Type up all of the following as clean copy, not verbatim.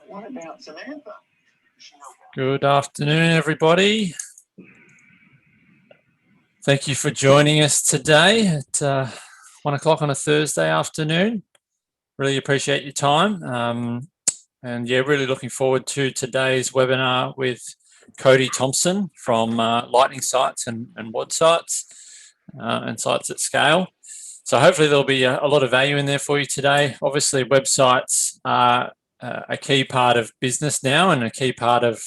What about Samantha? Good afternoon, everybody. Thank you for joining us today at 1 o'clock on a Thursday afternoon. Really appreciate your time. And yeah, really looking forward to today's webinar with Cody Thompson from Lightning Sites and WOD Sites and Sites at Scale. So hopefully there'll be a lot of value in there for you today. Obviously, websites are a key part of business now and a key part of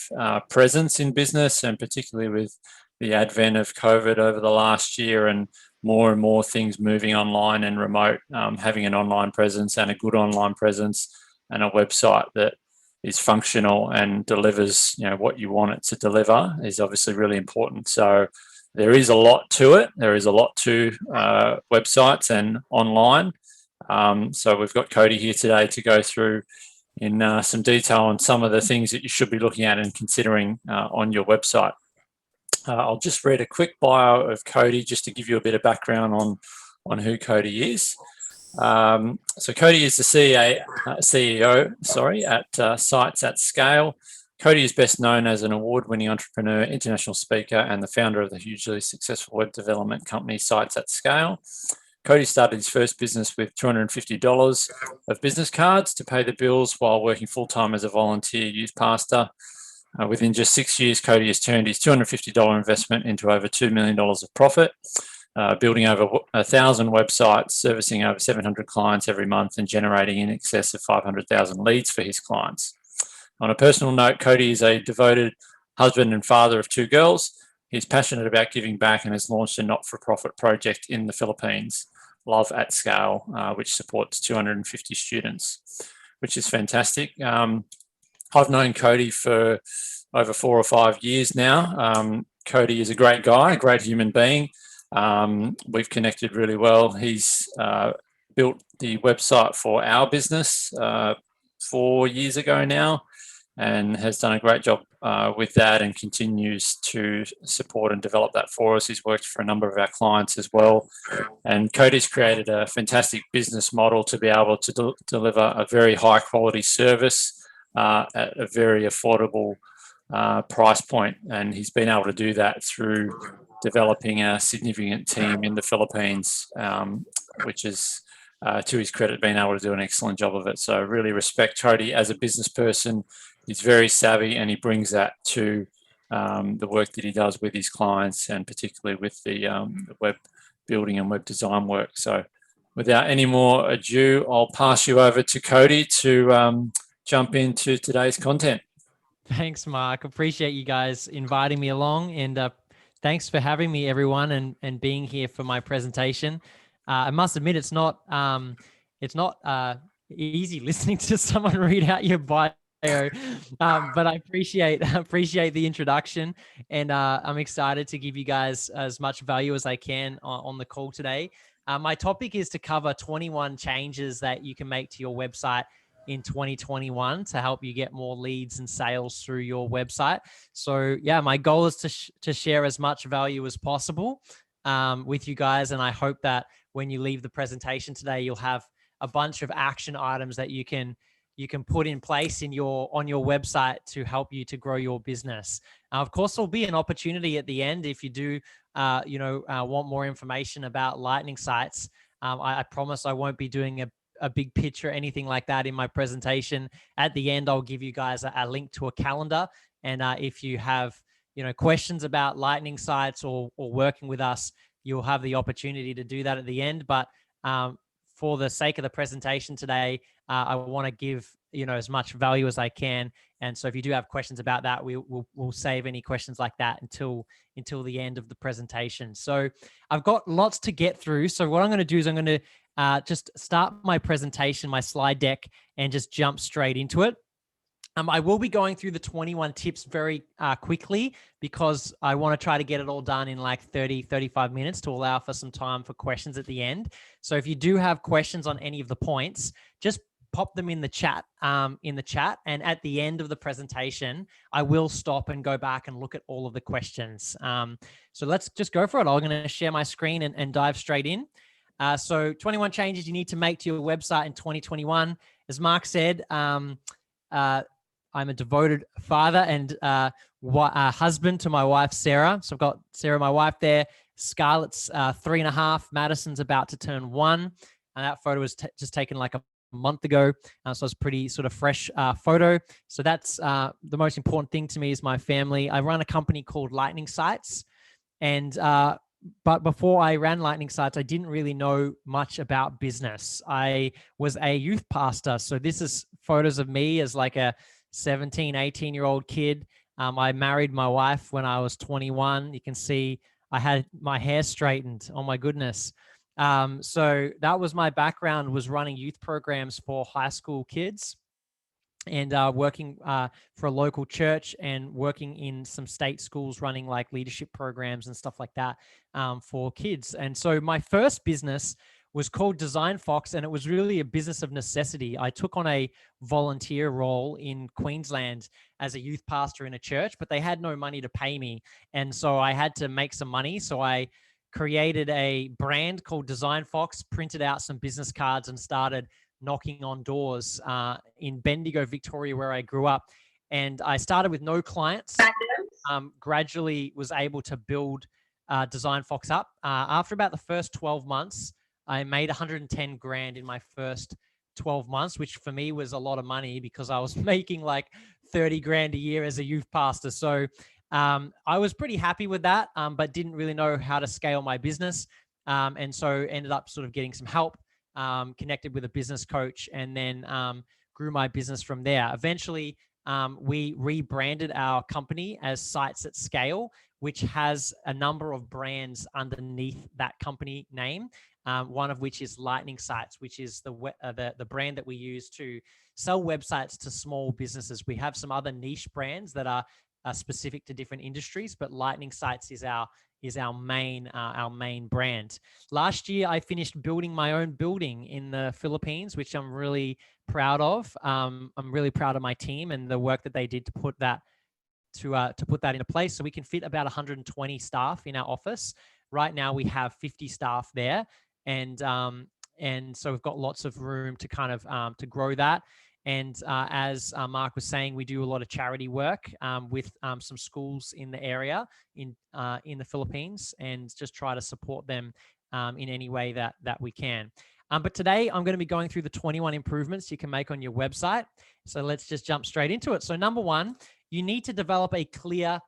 presence in business, and particularly with the advent of COVID over the last year and more things moving online and remote, having an online presence and a good online presence and a website that is functional and delivers what you want it to deliver is obviously really important. So there is a lot to it. There is a lot to websites and online. So we've got Cody here today to go through in some detail on some of the things that you should be looking at and considering on your website. I'll just read a quick bio of Cody just to give you a bit of background on who Cody is. So Cody is the CEO at Sites at Scale. Cody is best known as an award-winning entrepreneur, international speaker, and the founder of the hugely successful web development company Sites at Scale. Cody started his first business with $250 of business cards to pay the bills while working full-time as a volunteer youth pastor. Within just 6 years, Cody has turned his $250 investment into over $2 million of profit, building over 1,000 websites, servicing over 700 clients every month, and generating in excess of 500,000 leads for his clients. On a personal note, Cody is a devoted husband and father of 2 girls. He's passionate about giving back and has launched a not-for-profit project in the Philippines, Love at Scale, which supports 250 students, which is fantastic. I've known Cody for over 4 or 5 years now. Cody is a great guy, a great human being. We've connected really well. He's built the website for our business 4 years ago now, and has done a great job with that and continues to support and develop that for us. He's worked for a number of our clients as well. And Cody's created a fantastic business model to be able to deliver a very high quality service at a very affordable price point. And he's been able to do that through developing a significant team in the Philippines, which is, to his credit, been able to do an excellent job of it. So really respect Cody as a business person. He's very savvy, and he brings that to the work that he does with his clients, and particularly with the web building and web design work. So without any more ado, I'll pass you over to Cody to jump into today's content. Thanks, Mark. Appreciate you guys inviting me along, and thanks for having me, everyone, and being here for my presentation. I must admit, it's not easy listening to someone read out your bio. But I appreciate the introduction, and I'm excited to give you guys as much value as I can on the call today. My topic is to cover 21 changes that you can make to your website in 2021 to help you get more leads and sales through your website. So yeah, my goal is to share as much value as possible with you guys, and I hope that when you leave the presentation today, you'll have a bunch of action items that you can put in place on your website to help you to grow your business. Of course, there'll be an opportunity at the end if you do, want more information about Lightning Sites. I promise I won't be doing a big pitch or anything like that in my presentation. At the end, I'll give you guys a link to a calendar, and if you have questions about Lightning Sites or working with us, you'll have the opportunity to do that at the end. But for the sake of the presentation today, I want to give as much value as I can. And so if you do have questions about that, we'll save any questions like that until the end of the presentation. So I've got lots to get through. So what I'm going to do is I'm going to just start my presentation, my slide deck, and just jump straight into it. I will be going through the 21 tips very quickly because I want to try to get it all done in like 35 minutes to allow for some time for questions at the end. So if you do have questions on any of the points, just pop them in the chat. And at the end of the presentation, I will stop and go back and look at all of the questions. So let's just go for it. I'm going to share my screen and dive straight in. So 21 changes you need to make to your website in 2021. As Mark said, I'm a devoted father and husband to my wife, Sarah. So I've got Sarah, my wife there. Scarlett's 3.5. Madison's about to turn 1. And that photo was just taken like a month ago. So it's a pretty sort of fresh photo. So that's the most important thing to me is my family. I run a company called Lightning Sites. And but before I ran Lightning Sites, I didn't really know much about business. I was a youth pastor. So this is photos of me as like a 17, 18-year-old kid. I married my wife when I was 21. You can see I had my hair straightened. Oh my goodness. So that was my background, was running youth programs for high school kids and working for a local church and working in some state schools running like leadership programs and stuff like that for kids. And so my first business was called Design Fox, and it was really a business of necessity. I took on a volunteer role in Queensland as a youth pastor in a church, but they had no money to pay me. And so I had to make some money. So I created a brand called Design Fox, printed out some business cards and started knocking on doors in Bendigo, Victoria, where I grew up. And I started with no clients, gradually was able to build Design Fox up. After about the first 12 months, I made 110 grand in my first 12 months, which for me was a lot of money because I was making like 30 grand a year as a youth pastor. So I was pretty happy with that, but didn't really know how to scale my business. And so ended up sort of getting some help. Connected with a business coach, and then grew my business from there. Eventually, we rebranded our company as Sites at Scale, which has a number of brands underneath that company name. One of which is Lightning Sites, which is the brand that we use to sell websites to small businesses. We have some other niche brands that are specific to different industries, but Lightning Sites is our main brand. Last year, I finished building my own building in the Philippines, which I'm really proud of. I'm really proud of my team and the work that they did to put that into place. So we can fit about 120 staff in our office. Right now, we have 50 staff there, and so we've got lots of room to kind of to grow that. And as Mark was saying, we do a lot of charity work with some schools in the area in the Philippines, and just try to support them in any way that we can. But today I'm going to be going through the 21 improvements you can make on your website. So let's just jump straight into it. So number one, you need to develop a clear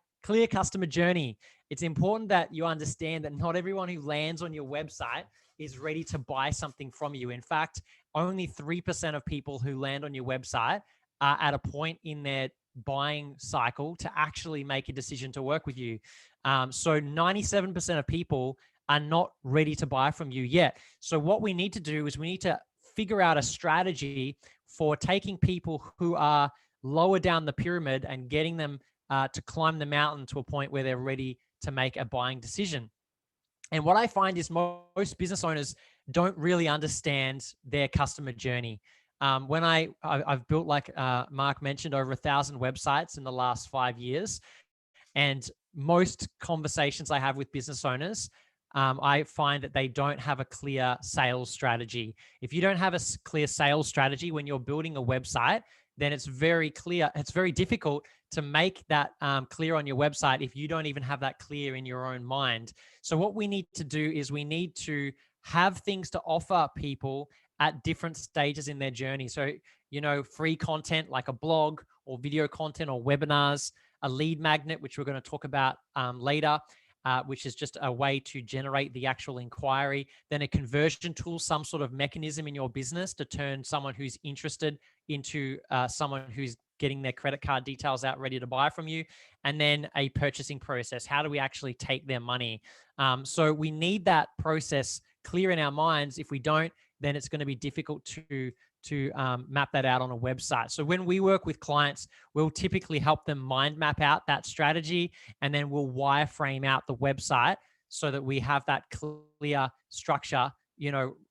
customer journey. It's important that you understand that not everyone who lands on your website is ready to buy something from you. In fact, only 3% of people who land on your website are at a point in their buying cycle to actually make a decision to work with you. So 97% of people are not ready to buy from you yet. So what we need to do is we need to figure out a strategy for taking people who are lower down the pyramid and getting them to climb the mountain to a point where they're ready to make a buying decision. And what I find is most business owners don't really understand their customer journey. When I've built, like Mark mentioned, over 1,000 websites in the last 5 years, and most conversations I have with business owners, I find that they don't have a clear sales strategy. If you don't have a clear sales strategy when you're building a website, then it's very difficult to make that clear on your website if you don't even have that clear in your own mind. So what we need to do is we need to have things to offer people at different stages in their journey. So, free content like a blog or video content or webinars, a lead magnet, which we're going to talk about later, which is just a way to generate the actual inquiry, then a conversion tool, some sort of mechanism in your business to turn someone who's interested into someone who's getting their credit card details out ready to buy from you, and then a purchasing process. How do we actually take their money? So we need that process clear in our minds. If we don't, then it's going to be difficult to map that out on a website. So when we work with clients, we'll typically help them mind map out that strategy, and then we'll wireframe out the website so that we have that clear structure,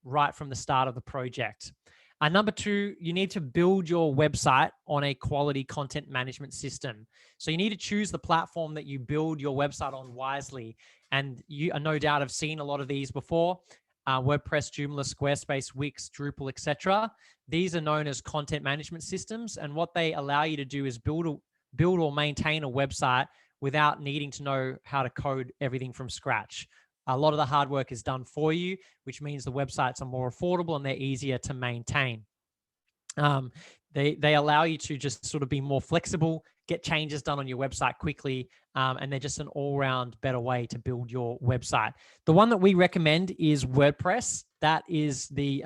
right from the start of the project. Number two, you need to build your website on a quality content management system. So you need to choose the platform that you build your website on wisely. And you no doubt have seen a lot of these before. WordPress, Joomla, Squarespace, Wix, Drupal, etc. These are known as content management systems, and what they allow you to do is build or maintain a website without needing to know how to code everything from scratch. A lot of the hard work is done for you, which means the websites are more affordable and they're easier to maintain. They allow you to just sort of be more flexible, get changes done on your website quickly, and they're just an all-round better way to build your website. The one that we recommend is WordPress. That is the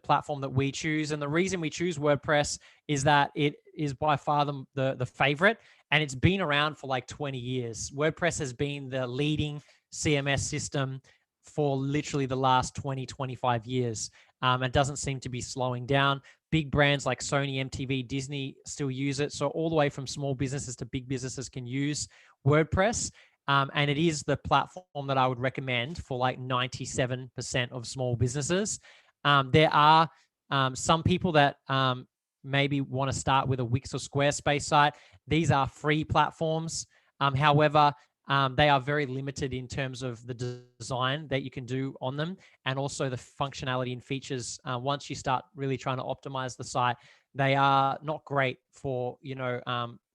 platform that we choose, and the reason we choose WordPress is that it is by far the favorite, and it's been around for like 20 years. WordPress has been the leading CMS system for literally the last 20-25 years. It doesn't seem to be slowing down. Big brands like Sony, MTV, Disney still use it. So all the way from small businesses to big businesses can use WordPress. And it is the platform that I would recommend for like 97% of small businesses. There are some people that maybe want to start with a Wix or Squarespace site. These are free platforms. However, they are very limited in terms of the design that you can do on them, and also the functionality and features. Once you start really trying to optimize the site, they are not great for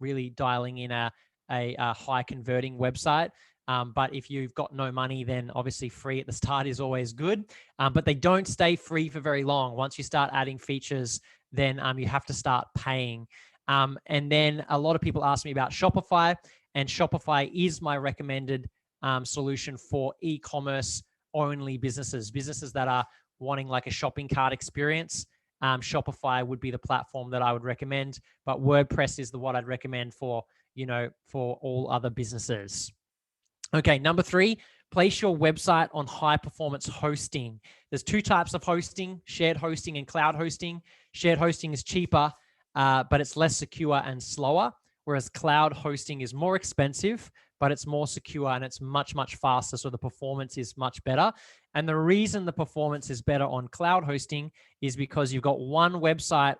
really dialing in a high converting website. But if you've got no money, then obviously free at the start is always good. But they don't stay free for very long. Once you start adding features, then you have to start paying. And then a lot of people ask me about Shopify. And Shopify is my recommended solution for e-commerce only businesses that are wanting like a shopping cart experience. Shopify would be the platform that I would recommend, but WordPress is the one I'd recommend for all other businesses. Okay, number 3, place your website on high performance hosting. There's 2 types of hosting: shared hosting and cloud hosting. Shared hosting is cheaper, but it's less secure and slower. Whereas cloud hosting is more expensive, but it's more secure and it's much, much faster. So the performance is much better. And the reason the performance is better on cloud hosting is because you've got one website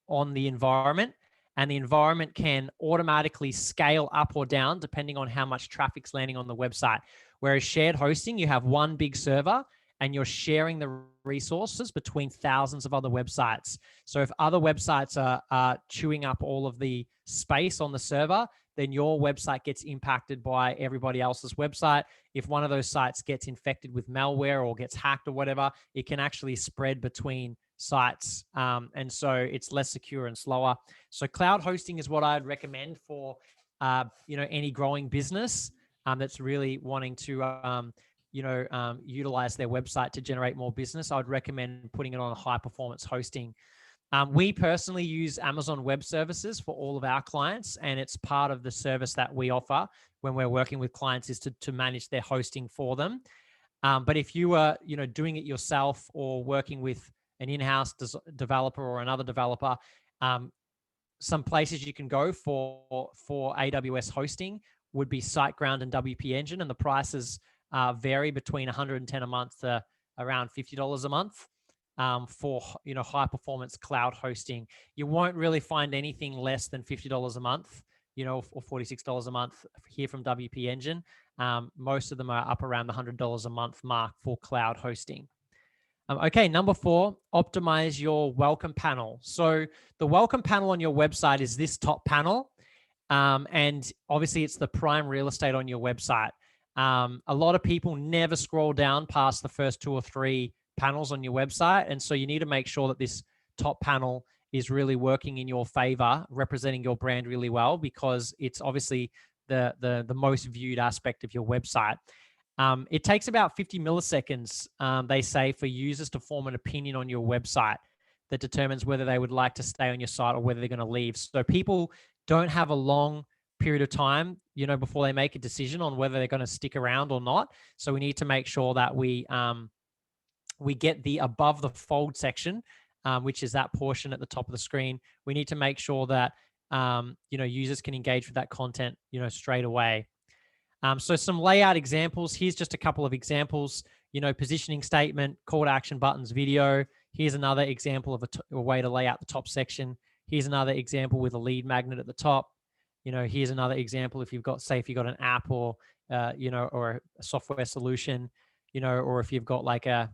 on the environment, and the environment can automatically scale up or down depending on how much traffic's landing on the website. Whereas shared hosting, you have one big server and you're sharing the resources between thousands of other websites. So if other websites are chewing up all of the space on the server, then your website gets impacted by everybody else's website. If one of those sites gets infected with malware or gets hacked or whatever, it can actually spread between sites. And so it's less secure and slower. So cloud hosting is what I'd recommend for any growing business that's really wanting to utilize their website to generate more business. I would recommend putting it on a high performance hosting. We personally use Amazon Web Services for all of our clients, and it's part of the service that we offer when we're working with clients is to manage their hosting for them. But if you are doing it yourself or working with an in-house developer or another developer, some places you can go for AWS hosting would be SiteGround and WP Engine, and the prices vary between $110 a month to around $50 a month for high performance cloud hosting. You won't really find anything less than $50 a month, or $46 a month here from WP Engine. Most of them are up around the $100 a month mark for cloud hosting. Okay, number 4, optimize your welcome panel. So the welcome panel on your website is this top panel. And obviously it's the prime real estate on your website. A lot of people never scroll down past the first 2 or 3 panels on your website. And so you need to make sure that this top panel is really working in your favor, representing your brand really well, because it's obviously the most viewed aspect of your website. It takes about 50 milliseconds, they say, for users to form an opinion on your website that determines whether they would like to stay on your site or whether they're going to leave. So people don't have a long period of time, before they make a decision on whether they're going to stick around or not. So we need to make sure that we get the above the fold section, which is that portion at the top of the screen. We need to make sure that users can engage with that content, straight away. So some layout examples. Here's just a couple of examples. Positioning statement, call to action buttons, video. Here's another example of a way to lay out the top section. Here's another example with a lead magnet at the top. Here's another example if you've got an app or or a software solution. you know, or if you've got like a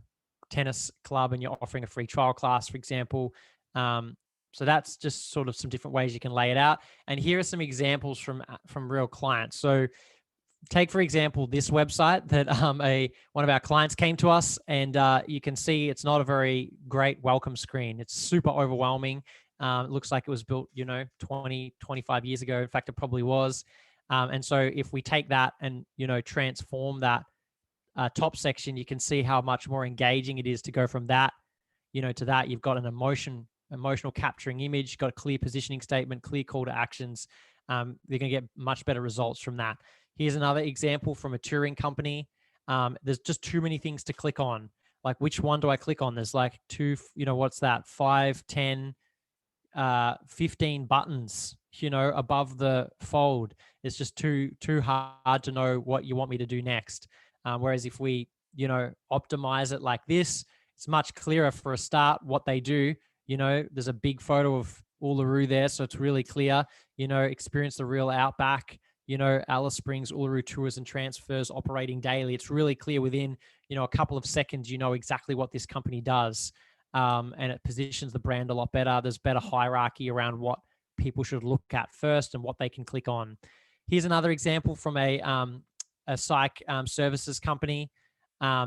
tennis club and you're offering a free trial class, for example. So that's just sort of some different ways you can lay it out. And here are some examples from real clients. So take, for example, this website that one of our clients came to us, and you can see it's not a very great welcome screen. It's super overwhelming. It looks like it was built, 20, 25 years ago. In fact, it probably was. And so if we take that and, transform that top section, you can see how much more engaging it is to go from that, to that. You've got an emotional capturing image, you've got a clear positioning statement, clear call to actions. They're going to get much better results from that. Here's another example from a touring company. There's just too many things to click on. Like, which one do I click on? There's like what's that? 5, 10, 15 buttons, above the fold. It's just too hard to know what you want me to do next. Whereas if we, optimize it like this, it's much clearer for a start what they do. There's a big photo of Uluru there, so it's really clear. Experience the real outback. Alice Springs, Uluru Tours and Transfers operating daily. It's really clear within, a couple of seconds, exactly what this company does. And it positions the brand a lot better. There's better hierarchy around what people should look at first and what they can click on. Here's another example from a psych services company.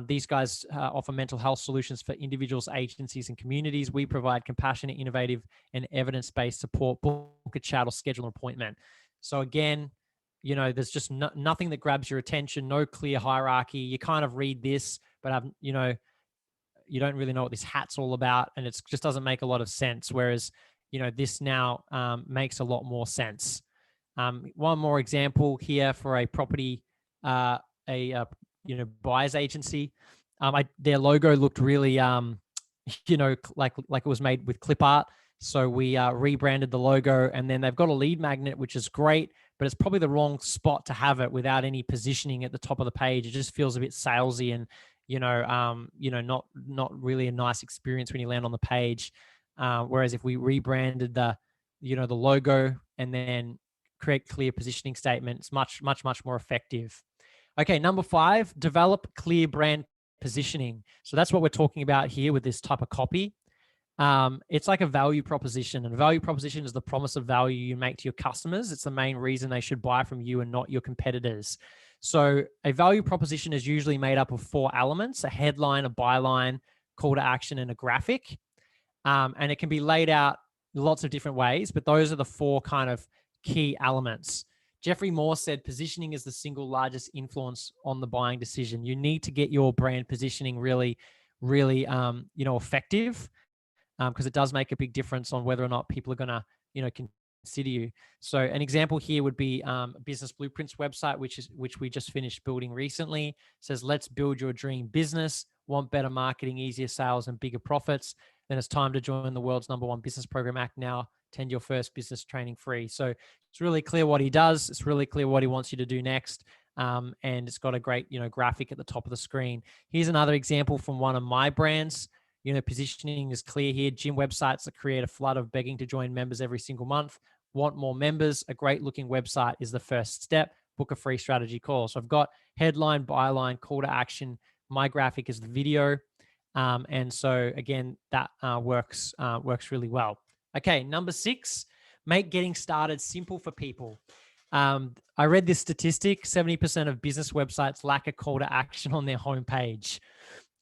These guys offer mental health solutions for individuals, agencies, and communities. We provide compassionate, innovative, and evidence-based support. Book a chat or schedule an appointment. So again, there's just nothing that grabs your attention, no clear hierarchy. You kind of read this, but you don't really know what this hat's all about, and it just doesn't make a lot of sense. Whereas, this now makes a lot more sense. One more example here for a property, buyer's agency. Their logo looked really, like it was made with clip art. So we rebranded the logo, and then they've got a lead magnet, which is great, but it's probably the wrong spot to have it without any positioning at the top of the page. It just feels a bit salesy and, not really a nice experience when you land on the page. Whereas if we rebranded the logo and then create clear positioning statements, much more effective. Okay, number 5, develop clear brand positioning. So that's what we're talking about here with this type of copy. It's like a value proposition, and a value proposition is the promise of value you make to your customers. It's the main reason they should buy from you and not your competitors. So a value proposition is usually made up of 4 elements: a headline, a byline, call to action, and a graphic. And it can be laid out lots of different ways, but those are the 4 kind of key elements. Jeffrey Moore said, positioning is the single largest influence on the buying decision. You need to get your brand positioning really, really, effective, because it does make a big difference on whether or not people are going to, consider you. So an example here would be Business Blueprints website, which we just finished building recently. It says, let's build your dream business. Want better marketing, easier sales, and bigger profits? Then it's time to join the world's #1 business program. Act now. Attend your first business training free. So it's really clear what he does. It's really clear what he wants you to do next. And it's got a great, graphic at the top of the screen. Here's another example from one of my brands. Positioning is clear here. Gym websites that create a flood of begging to join members every single month. Want more members? A great looking website is the first step. Book a free strategy call. So I've got headline, byline, call to action. My graphic is the video. And so again, that works really well. Okay, number 6, make getting started simple for people. I read this statistic: 70% of business websites lack a call to action on their homepage.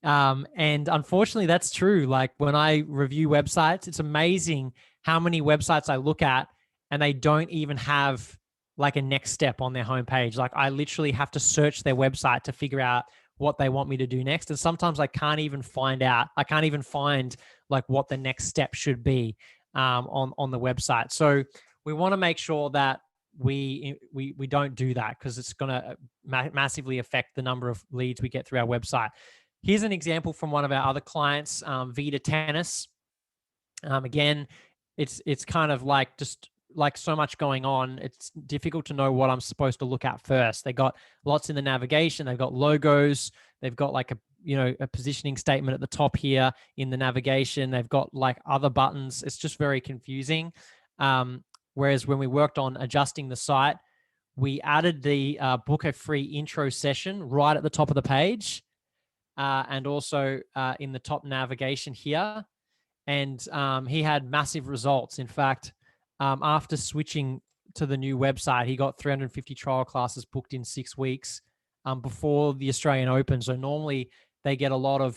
And unfortunately, that's true. Like, when I review websites, it's amazing how many websites I look at and they don't even have like a next step on their homepage. Like, I literally have to search their website to figure out what they want me to do next. And sometimes I can't even find like what the next step should be on the website. So we want to make sure that we don't do that, because it's going to massively affect the number of leads we get through our website. Here's an example from one of our other clients, Vita Tennis. Again, it's kind of like just like so much going on. It's difficult to know what I'm supposed to look at first. They got lots in the navigation. They've got logos. They've got like a positioning statement at the top here in the navigation. They've got like other buttons. It's just very confusing. Whereas when we worked on adjusting the site, we added the book a free intro session right at the top of the page. and also in the top navigation here. And he had massive results. In fact, after switching to the new website, he got 350 trial classes booked in 6 weeks before the Australian Open. So normally they get a lot of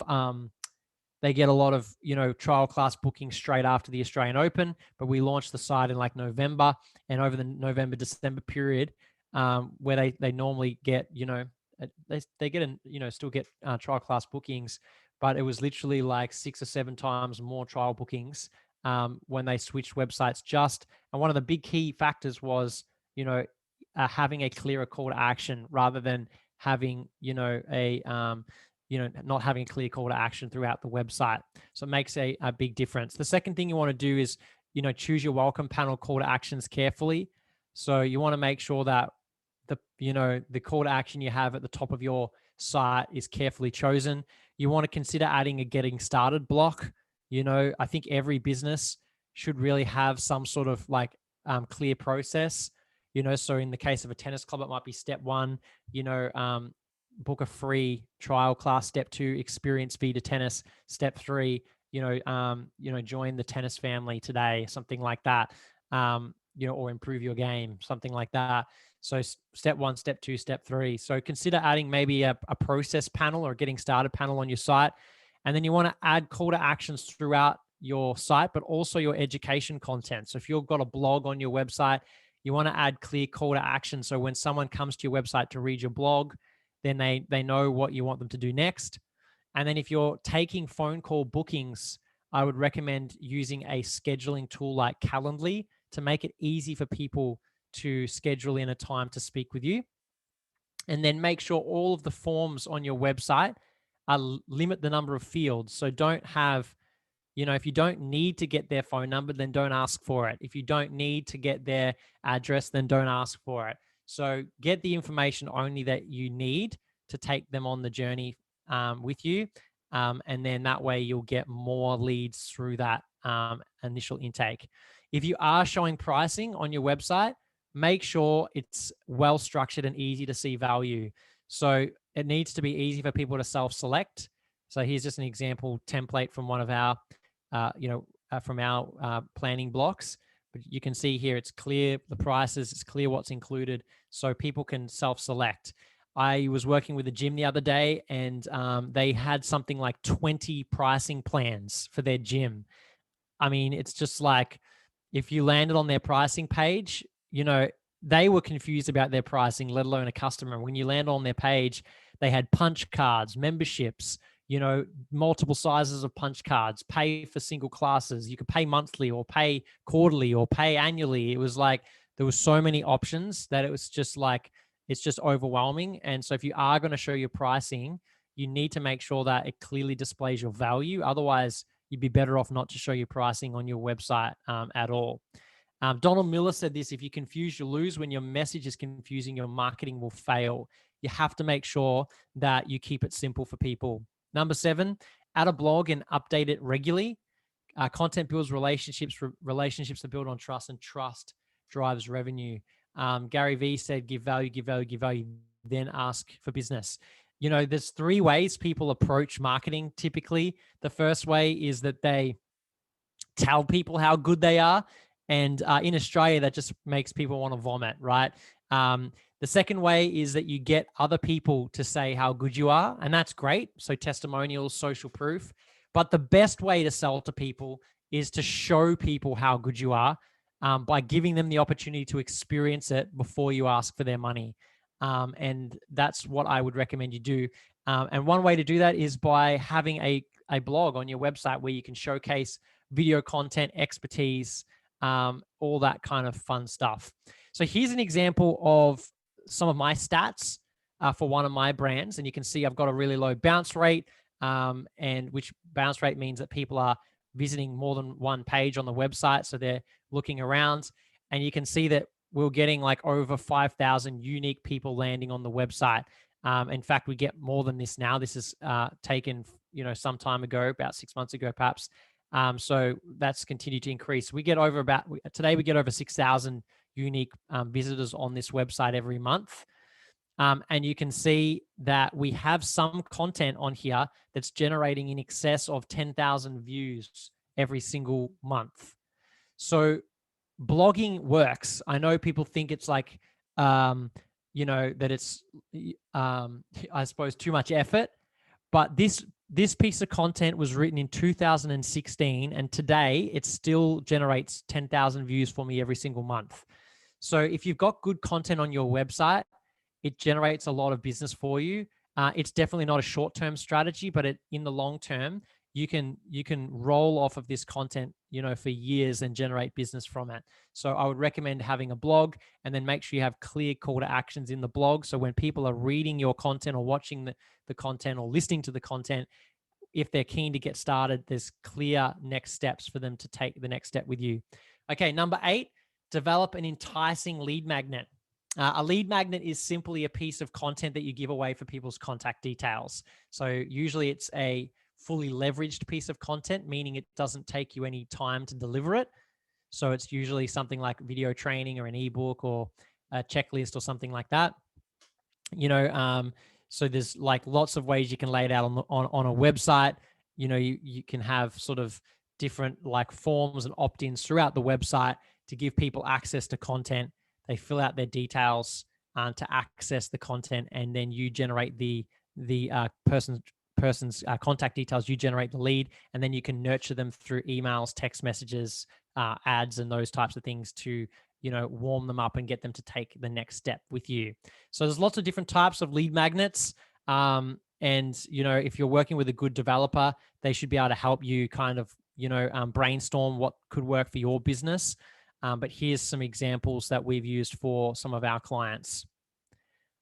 trial class bookings straight after the Australian Open, but we launched the site in like November, and over the November December period, where they normally get they get still get trial class bookings, but it was literally like 6 or 7 times more trial bookings when they switched websites. And one of the big key factors was having a clearer call to action rather than having not having a clear call to action throughout the website. So it makes a big difference. The second thing you want to do is, choose your welcome panel call to actions carefully. So you want to make sure that the call to action you have at the top of your site is carefully chosen. You want to consider adding a getting started block. I think every business should really have some sort of clear process. So in the case of a tennis club, it might be step 1, book a free trial class. Step 2, experience Vita Tennis. Step 3, join the tennis family today, something like that. Or improve your game, something like that. So step 1, step 2, step 3. So consider adding maybe a process panel or a getting started panel on your site. And then you want to add call to actions throughout your site, but also your education content. So if you've got a blog on your website, you want to add clear call to action. So when someone comes to your website to read your blog, then they know what you want them to do next. And then if you're taking phone call bookings, I would recommend using a scheduling tool like Calendly to make it easy for people to schedule in a time to speak with you. And then make sure all of the forms on your website limit the number of fields. So don't have, if you don't need to get their phone number, then don't ask for it. If you don't need to get their address, then don't ask for it. So get the information only that you need to take them on the journey with you. And then that way you'll get more leads through that initial intake. If you are showing pricing on your website, make sure it's well structured and easy to see value. So it needs to be easy for people to self-select. So here's just an example template from one of our, planning blocks. But you can see here, it's clear the prices, it's clear what's included, so people can self-select. I was working with a gym the other day, and they had something like 20 pricing plans for their gym. I mean, it's just like, if you landed on their pricing page, they were confused about their pricing, let alone a customer. When you land on their page, they had punch cards, memberships, multiple sizes of punch cards, pay for single classes. You could pay monthly or pay quarterly or pay annually. It was like, there was so many options that it was just like, it's just overwhelming. And so if you are going to show your pricing, you need to make sure that it clearly displays your value. Otherwise, you'd be better off not to show your pricing on your website at all. Donald Miller said this: if you confuse, you lose. When your message is confusing, your marketing will fail. You have to make sure that you keep it simple for people. Number 7, add a blog and update it regularly. Content builds relationships. Relationships are built on trust, and trust drives revenue. Gary Vee said, give value, give value, give value, then ask for business. There's 3 ways people approach marketing typically. The first way is that they tell people how good they are. And in Australia, that just makes people want to vomit, right? The second way is that you get other people to say how good you are, and that's great. So testimonials, social proof. But the best way to sell to people is to show people how good you are by giving them the opportunity to experience it before you ask for their money. And that's what I would recommend you do. And one way to do that is by having a blog on your website where you can showcase video content, expertise, all that kind of fun stuff. So here's an example of some of my stats for one of my brands. And you can see I've got a really low bounce rate, and which bounce rate means that people are visiting more than one page on the website. So they're looking around, and you can see that we're getting like over 5,000 unique people landing on the website. In fact, we get more than this now. This is taken, some time ago, about 6 months ago, perhaps. So that's continued to increase. Today we get over 6,000 unique visitors on this website every month. And you can see that we have some content on here that's generating in excess of 10,000 views every single month. So blogging works. I know people think it's like, that it's, I suppose, too much effort, but this piece of content was written in 2016, and today it still generates 10,000 views for me every single month. So if you've got good content on your website, it generates a lot of business for you. It's definitely not a short-term strategy, but in the long term, you can roll off of this content, for years and generate business from it. So I would recommend having a blog, and then make sure you have clear call to actions in the blog. So when people are reading your content or watching the content or listening to the content, if they're keen to get started, there's clear next steps for them to take the next step with you. Okay, number 8, develop an enticing lead magnet. A lead magnet is simply a piece of content that you give away for people's contact details. So usually it's a fully leveraged piece of content, meaning it doesn't take you any time to deliver it. So it's usually something like video training or an ebook or a checklist or something like that. So there's like lots of ways you can lay it out on a website. You can have sort of different like forms and opt-ins throughout the website to give people access to content. They fill out their details to access the content, and then you generate the person's contact details. You generate the lead, and then you can nurture them through emails, text messages, ads, and those types of things to warm them up and get them to take the next step with you. So there's lots of different types of lead magnets. And if you're working with a good developer, they should be able to help you kind of brainstorm what could work for your business. But here's some examples that we've used for some of our clients.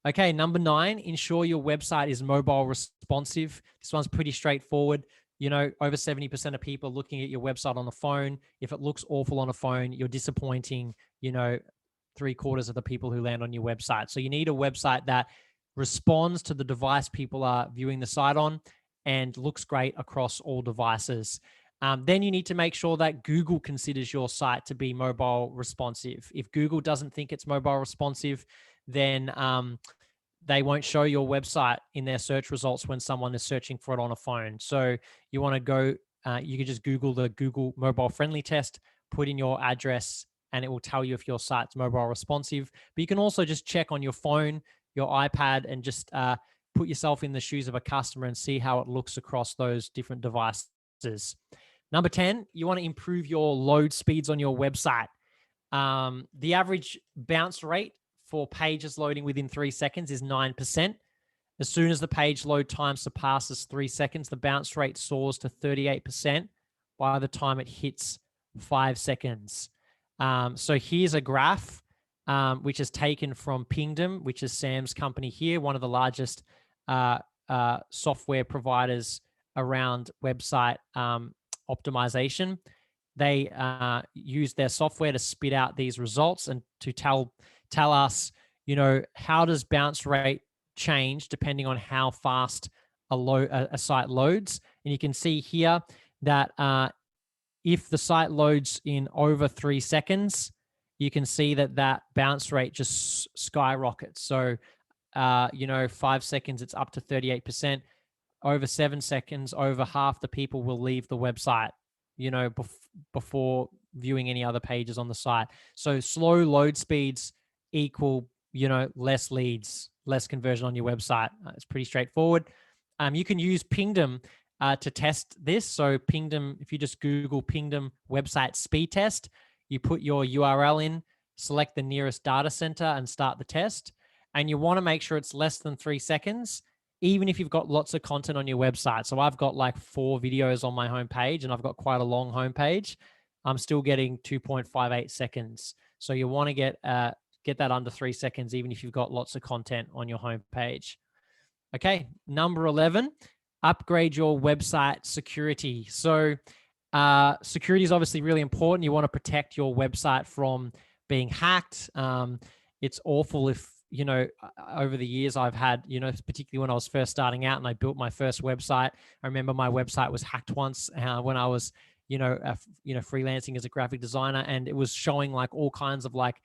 Okay, number 9, ensure your website is mobile responsive. This one's pretty straightforward. Over 70% of people looking at your website on the phone. If it looks awful on a phone, you're disappointing, 3/4 of the people who land on your website. So you need a website that responds to the device people are viewing the site on and looks great across all devices. Then you need to make sure that Google considers your site to be mobile responsive. If Google doesn't think it's mobile responsive, then they won't show your website in their search results when someone is searching for it on a phone. So you want to go, you can just Google the Google mobile friendly test, put in your address, and it will tell you if your site's mobile responsive. But you can also just check on your phone, your iPad, and just put yourself in the shoes of a customer and see how it looks across those different devices. Number 10, you want to improve your load speeds on your website. The average bounce rate for pages loading within 3 seconds is 9%. As soon as the page load time surpasses 3 seconds, the bounce rate soars to 38% by the time it hits 5 seconds. So here's a graph which is taken from Pingdom, which is Sam's company here, one of the largest software providers around website optimization. They use their software to spit out these results and to tell us, how does bounce rate change depending on how fast a site loads. And you can see here that if the site loads in over 3 seconds, you can see that bounce rate just skyrockets. So, 5 seconds, it's up to 38%. Over 7 seconds, over half the people will leave the website, before viewing any other pages on the site. So slow load speeds equal, less leads, less conversion on your website. It's pretty straightforward. You can use Pingdom to test this. So Pingdom, if you just Google Pingdom website speed test, you put your URL in, select the nearest data center and start the test. And you want to make sure it's less than 3 seconds, even if you've got lots of content on your website. So I've got like 4 videos on my homepage, and I've got quite a long homepage. I'm still getting 2.58 seconds. So you want to get that under 3 seconds, even if you've got lots of content on your homepage. Okay, number 11, upgrade your website security. So security is obviously really important. You want to protect your website from being hacked. It's awful if, over the years I've had, particularly when I was first starting out and I built my first website. I remember my website was hacked once when I was, freelancing as a graphic designer, and it was showing like all kinds of like,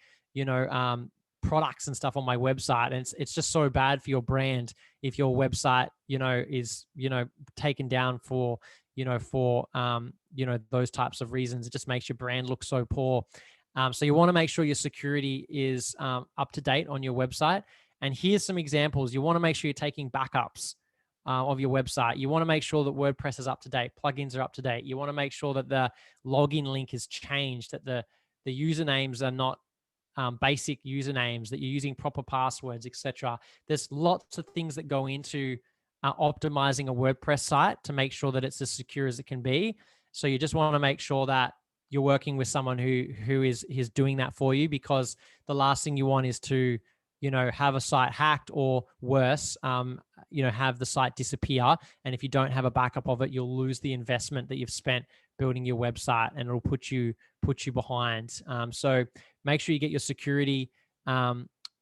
products and stuff on my website. And it's just so bad for your brand if your website, is, taken down for, those types of reasons. It just makes your brand look so poor. So you want to make sure your security is up to date on your website. And here's some examples. You want to make sure you're taking backups of your website. You want to make sure that WordPress is up to date, plugins are up to date. You want to make sure that the login link is changed, that the usernames are not basic usernames, that you're using proper passwords, etc. There's lots of things that go into optimizing a WordPress site to make sure that it's as secure as it can be. So you just want to make sure that you're working with someone who is doing that for you, because the last thing you want is to have a site hacked, or worse, have the site disappear. And if you don't have a backup of it, you'll lose the investment that you've spent building your website, and it'll put you behind. So make sure you get your security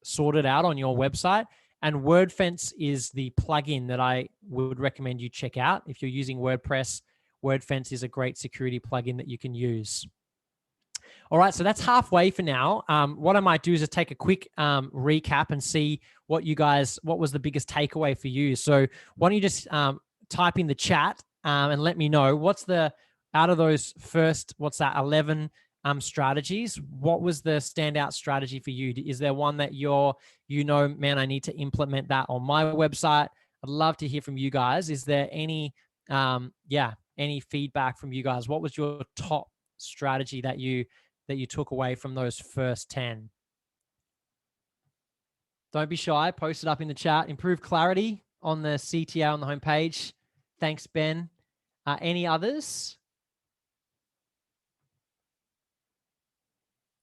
sorted out on your website. And WordFence is the plugin that I would recommend you check out. If you're using WordPress, WordFence is a great security plugin that you can use. All right, so that's halfway for now. What I might do is just take a quick recap and see what was the biggest takeaway for you. So why don't you just type in the chat and let me know out of those first, 11 strategies, what was the standout strategy for you? Is there one that man, I need to implement that on my website? I'd love to hear from you guys. Is there any feedback from you guys? What was your top strategy that you took away from those first 10? Don't be shy. Post it up in the chat. Improve clarity on the CTA on the homepage. Thanks, Ben. Any others?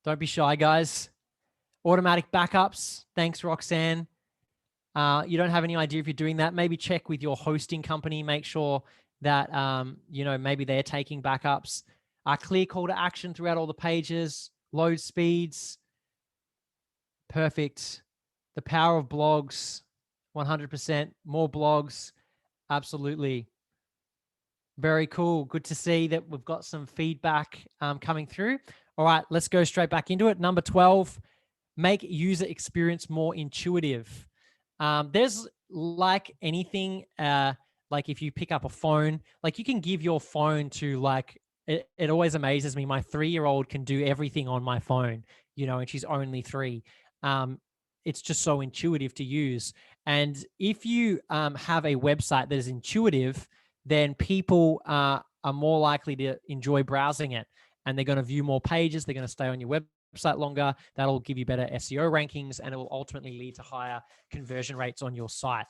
Don't be shy, guys. Automatic backups. Thanks, Roxanne. You don't have any idea if you're doing that. Maybe check with your hosting company. Make sure that, maybe they're taking backups. Clear call to action throughout all the pages. Load speeds. Perfect. The power of blogs. 100%. More blogs. Absolutely. Very cool. Good to see that we've got some feedback coming through. All right, let's go straight back into it. Number 12, make user experience more intuitive. There's like anything, like if you pick up a phone, like you can give your phone to it always amazes me. My 3-year-old can do everything on my phone, and she's only 3. It's just so intuitive to use. And if you have a website that is intuitive, then people are more likely to enjoy browsing it, and they're going to view more pages. They're going to stay on your website longer. That'll give you better SEO rankings, and it will ultimately lead to higher conversion rates on your site.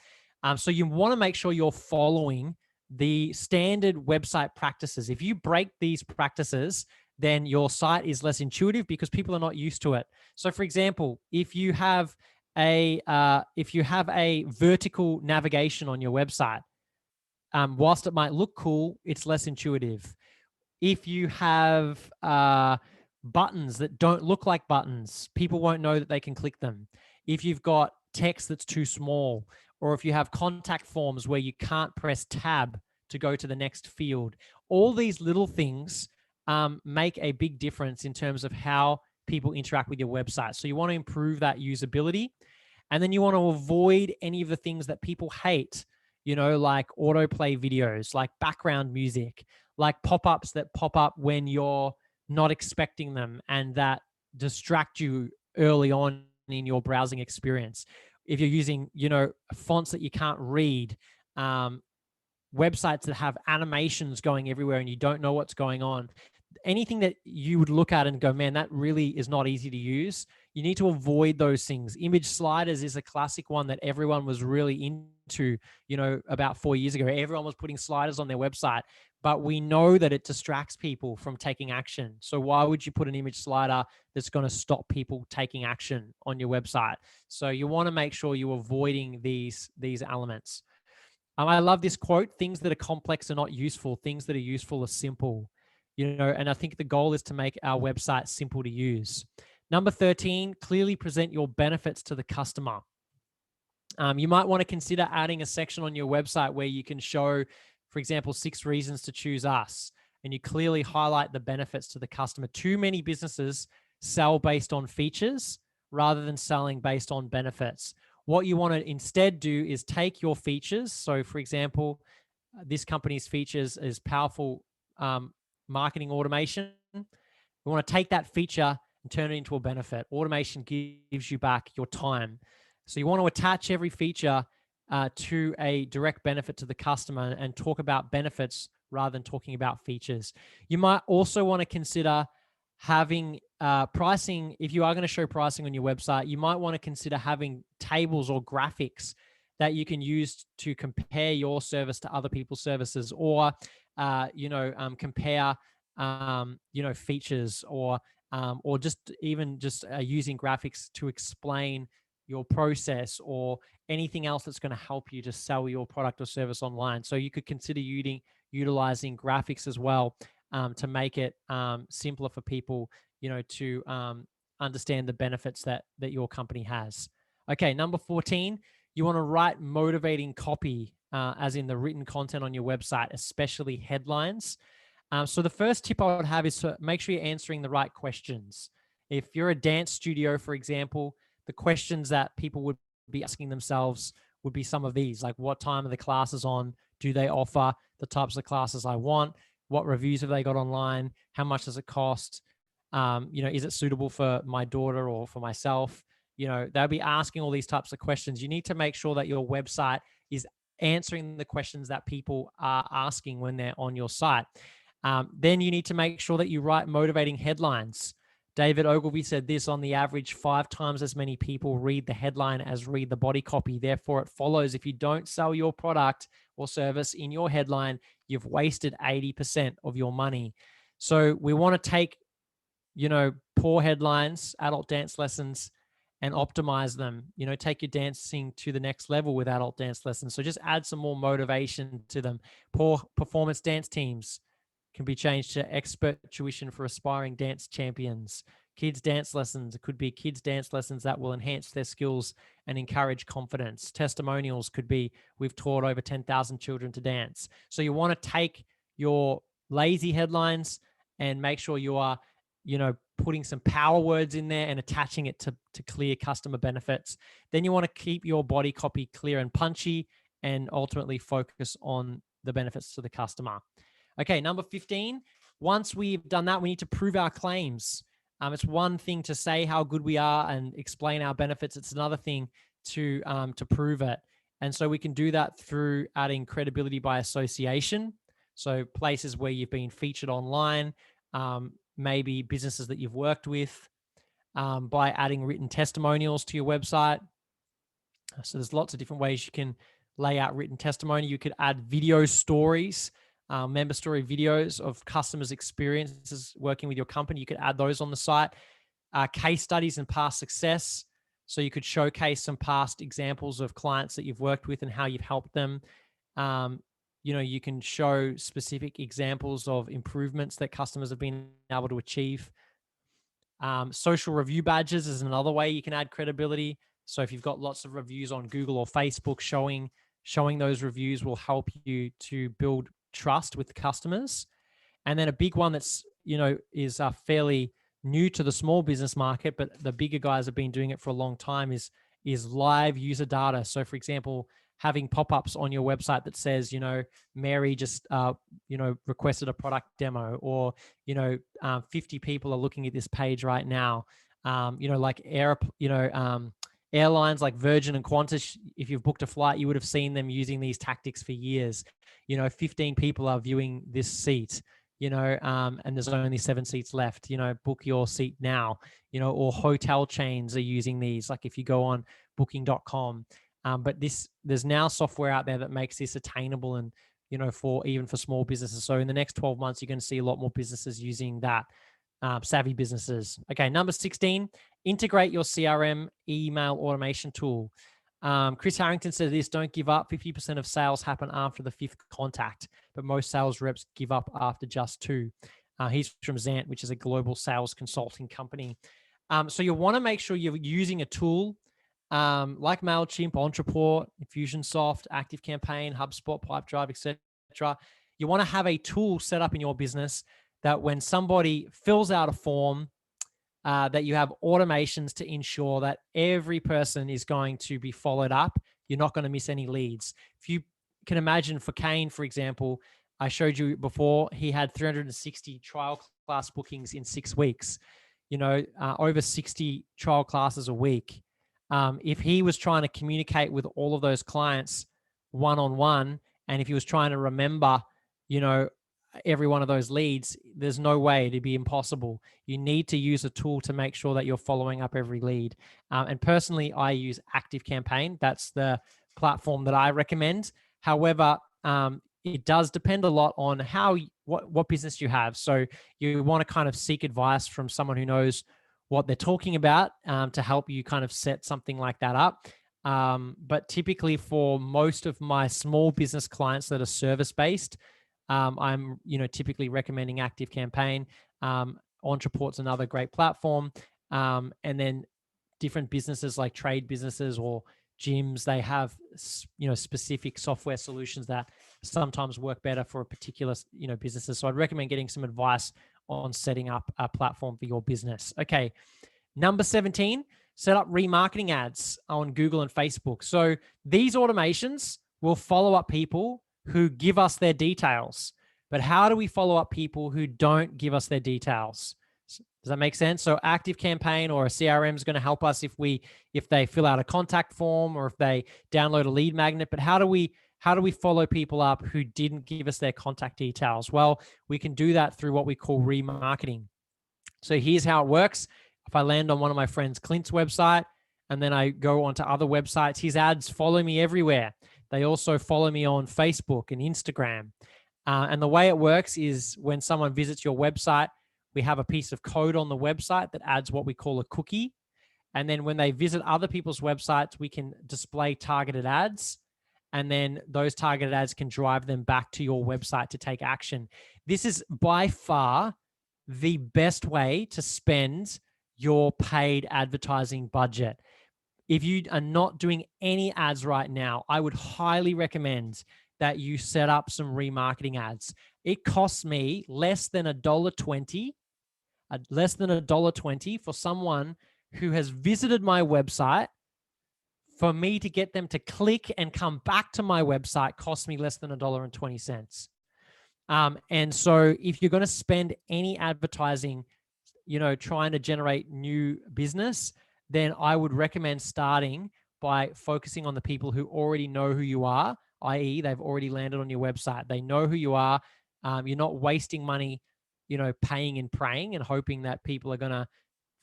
So you want to make sure you're following the standard website practices. If you break these practices, then your site is less intuitive because people are not used to it. So for example, if you have a vertical navigation on your website, whilst it might look cool, it's less intuitive. If you have buttons that don't look like buttons, people won't know that they can click them. If you've got text that's too small, or if you have contact forms where you can't press tab to go to the next field, all these little things make a big difference in terms of how people interact with your website. So you want to improve that usability, and then you want to avoid any of the things that people hate, like autoplay videos, like background music, like pop-ups that pop up when you're not expecting them and that distract you early on in your browsing experience. If you're using, fonts that you can't read, websites that have animations going everywhere and you don't know what's going on, anything that you would look at and go, man, that really is not easy to use, you need to avoid those things. Image sliders is a classic one that everyone was really into, about 4 years ago. Everyone was putting sliders on their website, but we know that it distracts people from taking action. So why would you put an image slider that's going to stop people taking action on your website? So you want to make sure you're avoiding these elements. I love this quote: things that are complex are not useful. Things that are useful are simple. And I think the goal is to make our website simple to use. Number 13, clearly present your benefits to the customer. You might want to consider adding a section on your website where you can show, for example, 6 reasons to choose us, and you clearly highlight the benefits to the customer. Too many businesses sell based on features rather than selling based on benefits. What you want to instead do is take your features. So for example, this company's features is powerful marketing automation. We want to take that feature and turn it into a benefit. Automation gives you back your time. So you want to attach every feature to a direct benefit to the customer and talk about benefits rather than talking about features. You might also want to consider having pricing. If you are going to show pricing on your website, you might want to consider having tables or graphics that you can use to compare your service to other people's services, or compare features, or just even just using graphics to explain your process or anything else that's going to help you to sell your product or service online. So you could consider utilizing graphics as well to make it simpler for people, to understand the benefits that your company has. Okay, number 14, you want to write motivating copy, as in the written content on your website, especially headlines. So the first tip I would have is to make sure you're answering the right questions. If you're a dance studio, for example, the questions that people would be asking themselves would be some of these, like what time are the classes on? Do they offer the types of classes I want? What reviews have they got online? How much does it cost? Is it suitable for my daughter or for myself? They'll be asking all these types of questions. You need to make sure that your website is answering the questions that people are asking when they're on your site. Then you need to make sure that you write motivating headlines. David Ogilvy said this: on the average, 5 times as many people read the headline as read the body copy. Therefore, it follows if you don't sell your product or service in your headline, you've wasted 80% of your money. So we want to take, poor headlines, adult dance lessons, and optimize them. Take your dancing to the next level with adult dance lessons. So just add some more motivation to them. Poor performance dance teams can be changed to expert tuition for aspiring dance champions. Kids dance lessons, it could be kids dance lessons that will enhance their skills and encourage confidence. Testimonials could be, we've taught over 10,000 children to dance. So you want to take your lazy headlines and make sure you are, putting some power words in there and attaching it to clear customer benefits. Then you want to keep your body copy clear and punchy and ultimately focus on the benefits to the customer. Okay, number 15, once we've done that, we need to prove our claims. It's one thing to say how good we are and explain our benefits. It's another thing to prove it. And so we can do that through adding credibility by association. So places where you've been featured online, maybe businesses that you've worked with, by adding written testimonials to your website. So there's lots of different ways you can lay out written testimony. You could add video stories, member story videos of customers' experiences working with your company. You could add those on the site. Case studies and past success. So you could showcase some past examples of clients that you've worked with and how you've helped them. You can show specific examples of improvements that customers have been able to achieve. Social review badges is another way you can add credibility. So if you've got lots of reviews on Google or Facebook, showing those reviews will help you to build trust with customers. And then a big one that's, is fairly new to the small business market, but the bigger guys have been doing it for a long time, is live user data. So for example, having pop-ups on your website that says, Mary just, requested a product demo, or, 50 people are looking at this page right now. Like airlines like Virgin and Qantas, if you've booked a flight, you would have seen them using these tactics for years. 15 people are viewing this seat, and there's only 7 seats left, book your seat now, or hotel chains are using these. Like if you go on booking.com, but there's now software out there that makes this attainable and, even for small businesses. So in the next 12 months, you're going to see a lot more businesses using that, savvy businesses. Okay, number 16, integrate your CRM email automation tool. Chris Harrington said this: don't give up. 50% of sales happen after the 5th contact, but most sales reps give up after just 2. He's from Zant, which is a global sales consulting company. So you want to make sure you're using a tool like MailChimp, Entreport, Infusionsoft, ActiveCampaign, HubSpot, Pipedrive, etc. You want to have a tool set up in your business that when somebody fills out a form, that you have automations to ensure that every person is going to be followed up. You're not going to miss any leads. If you can imagine, for Kane, for example, I showed you before, he had 360 trial class bookings in 6 weeks, over 60 trial classes a week. If he was trying to communicate with all of those clients one-on-one, and if he was trying to remember, every one of those leads, there's no way. It'd be impossible. You need to use a tool to make sure that you're following up every lead. And personally, I use ActiveCampaign. That's the platform that I recommend. However, it does depend a lot on what business you have. So you want to kind of seek advice from someone who knows what they're talking about to help you kind of set something like that up. But typically for most of my small business clients that are service-based, I'm typically recommending ActiveCampaign. Entreport's another great platform. And then different businesses like trade businesses or gyms, they have specific software solutions that sometimes work better for a particular businesses. So I'd recommend getting some advice on setting up a platform for your business. Okay, number 17, set up remarketing ads on Google and Facebook. So these automations will follow up people who give us their details. But how do we follow up people who don't give us their details? Does that make sense? So ActiveCampaign or a CRM is going to help us if they fill out a contact form or if they download a lead magnet. But how do we follow people up who didn't give us their contact details? Well, we can do that through what we call remarketing. So here's how it works. If I land on one of my friends Clint's website and then I go onto other websites, his ads follow me everywhere. They also follow me on Facebook and Instagram. And the way it works is when someone visits your website, we have a piece of code on the website that adds what we call a cookie. And then when they visit other people's websites, we can display targeted ads. And then those targeted ads can drive them back to your website to take action. This is by far the best way to spend your paid advertising budget. If you are not doing any ads right now, I would highly recommend that you set up some remarketing ads. It costs me less than $1.20, for someone who has visited my website. For me to get them to click and come back to my website costs me less than $1.20. And so if you're going to spend any advertising, trying to generate new business, then I would recommend starting by focusing on the people who already know who you are, i.e. they've already landed on your website. They know who you are. You're not wasting money, paying and praying and hoping that people are going to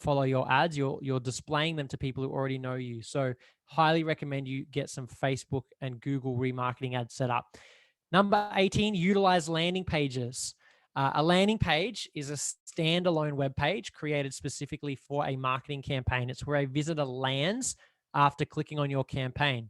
follow your ads. You're displaying them to people who already know you. So highly recommend you get some Facebook and Google remarketing ads set up. Number 18, utilize landing pages. A landing page is a standalone web page created specifically for a marketing campaign. It's where a visitor lands after clicking on your campaign.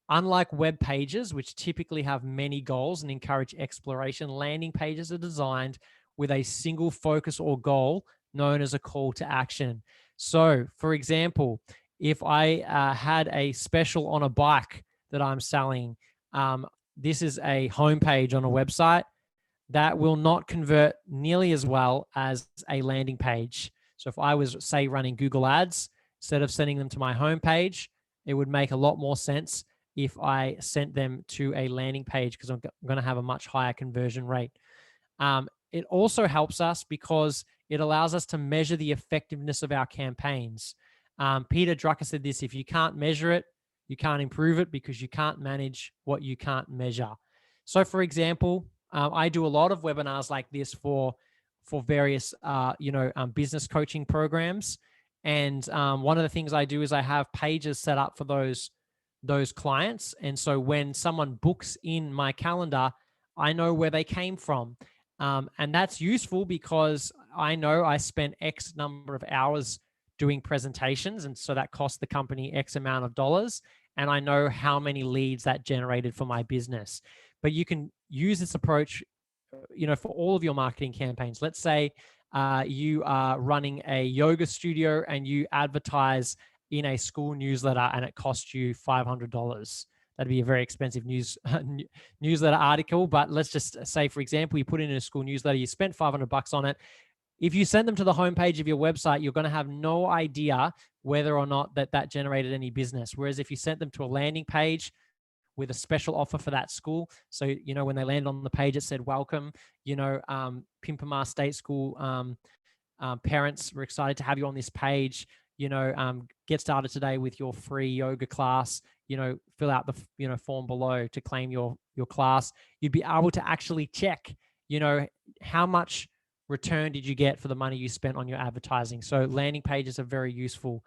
Unlike web pages, which typically have many goals and encourage exploration, landing pages are designed with a single focus or goal known as a call to action. So, for example, if I had a special on a bike that I'm selling, this is a homepage on a website that will not convert nearly as well as a landing page. So if I was, say, running Google ads, instead of sending them to my homepage, it would make a lot more sense if I sent them to a landing page because I'm going to have a much higher conversion rate. It also helps us because it allows us to measure the effectiveness of our campaigns. Peter Drucker said this: if you can't measure it, you can't improve it because you can't manage what you can't measure. So for example, I do a lot of webinars like this for various, business coaching programs. And one of the things I do is I have pages set up for those clients. And so when someone books in my calendar, I know where they came from. And that's useful because I know I spent X number of hours doing presentations. And so that cost the company X amount of dollars. And I know how many leads that generated for my business. But you can use this approach, for all of your marketing campaigns. Let's say you are running a yoga studio and you advertise in a school newsletter and it costs you $500. That'd be a very expensive newsletter article. But let's just say, for example, you put in a school newsletter, you spent $500 on it. If you send them to the homepage of your website, you're going to have no idea whether or not that generated any business. Whereas if you sent them to a landing page with a special offer for that school, so when they land on the page, it said welcome, Pimpamar State School parents, we're excited to have you on this page. Get started today with your free yoga class. Fill out the form below to claim your class. You'd be able to actually check, how much return did you get for the money you spent on your advertising. So landing pages are very useful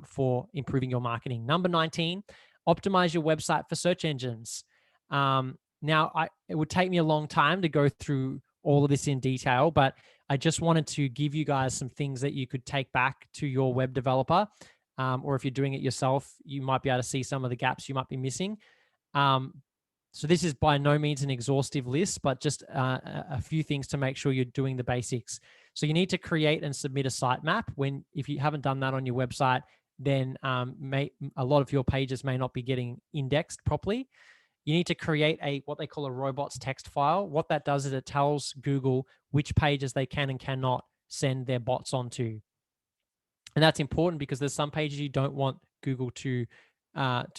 for improving your marketing. Number 19, optimize your website for search engines. Now, it would take me a long time to go through all of this in detail, but I just wanted to give you guys some things that you could take back to your web developer, or if you're doing it yourself, you might be able to see some of the gaps you might be missing. So this is by no means an exhaustive list, but just a few things to make sure you're doing the basics. So you need to create and submit a sitemap. If you haven't done that on your website, then a lot of your pages may not be getting indexed properly. You need to create what they call a robots text file. What that does is it tells Google which pages they can and cannot send their bots onto. And that's important because there's some pages you don't want Google to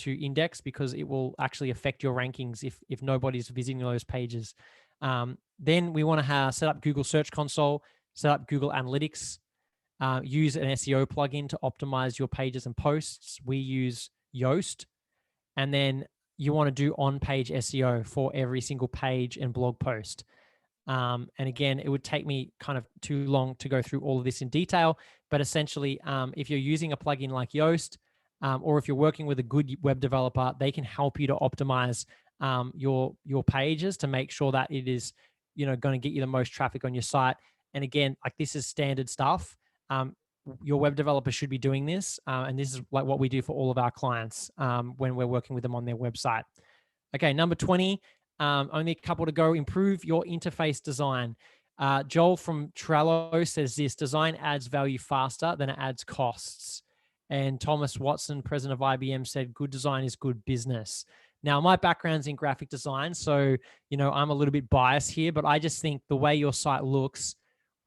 index, because it will actually affect your rankings if nobody's visiting those pages. Then we want to set up Google Search Console, set up Google Analytics, use an SEO plugin to optimize your pages and posts. We use Yoast. And then you want to do on-page SEO for every single page and blog post. And again, it would take me kind of too long to go through all of this in detail, but essentially, if you're using a plugin like Yoast, or if you're working with a good web developer, they can help you to optimize your pages to make sure that it is, going to get you the most traffic on your site. And again, like, this is standard stuff. Your web developer should be doing this, and this is like what we do for all of our clients when we're working with them on their website. Okay, number 20, only a couple to go. Improve your interface design. Joel from Trello says this: design adds value faster than it adds costs. And Thomas Watson, president of IBM, said good design is good business. Now, my background's in graphic design, so I'm a little bit biased here, but I just think the way your site looks